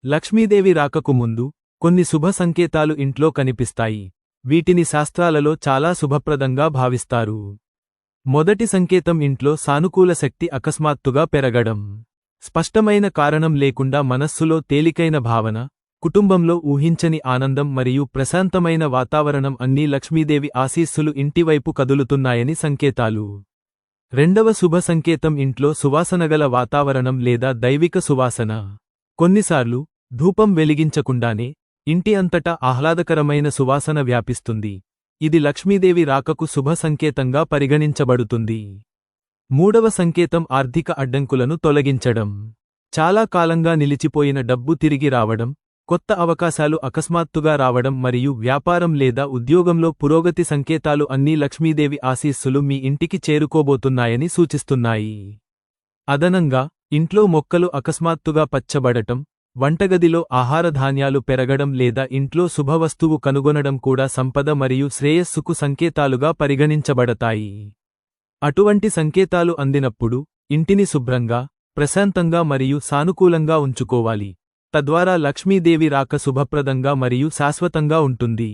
లక్ష్మీదేవి రాకకు ముందు కొన్ని శుభ సంకేతాలు ఇంట్లో కనిపిస్తాయి. వీటిని శాస్త్రాలలో చాలా శుభప్రదంగా భావిస్తారు. మొదటి సంకేతం ఇంట్లో సానుకూల శక్తి అకస్మాత్తుగా పెరగడం. స్పష్టమైన కారణం లేకుండా మనస్సులో తేలికైన భావన, కుటుంబంలో ఊహించని ఆనందం మరియు ప్రశాంతమైన వాతావరణం అన్నీ లక్ష్మీదేవి ఆశీస్సులు ఇంటివైపు కదులుతున్నాయని సంకేతాలు. రెండవ శుభ సంకేతం ఇంట్లో సువాసనగల వాతావరణం లేదా దైవిక సువాసన. కొన్నిసార్లు ధూపం వెలిగించకుండానే ఇంటి అంతటా ఆహ్లాదకరమైన సువాసన వ్యాపిస్తుంది. ఇది లక్ష్మీదేవి రాకకు శుభ సంకేతంగా పరిగణించబడుతుంది. మూడవ సంకేతం ఆర్థిక అడ్డంకులను తొలగించడం. చాలా కాలంగా నిలిచిపోయిన డబ్బు తిరిగి రావడం, కొత్త అవకాశాలు అకస్మాత్తుగా రావడం మరియు వ్యాపారం లేదా ఉద్యోగంలో పురోగతి సంకేతాలు అన్నీ లక్ష్మీదేవి ఆశీస్సులు మీ ఇంటికి చేరుకోబోతున్నాయని సూచిస్తున్నాయి. అదనంగా, ఇంట్లో మొక్కలు అకస్మాత్తుగా పచ్చబడటం, వంటగదిలో ఆహార ధాన్యాలు పెరగడం లేదా ఇంట్లో శుభవస్తువు కనుగొనడం కూడా సంపద మరియు శ్రేయస్సుకు సంకేతాలుగా పరిగణించబడతాయి. అటువంటి సంకేతాలు అందినప్పుడు ఇంటిని శుభ్రంగా, ప్రశాంతంగా మరియు సానుకూలంగా ఉంచుకోవాలి. తద్వారా లక్ష్మీదేవి రాక శుభప్రదంగా మరియు శాశ్వతంగా ఉంటుంది.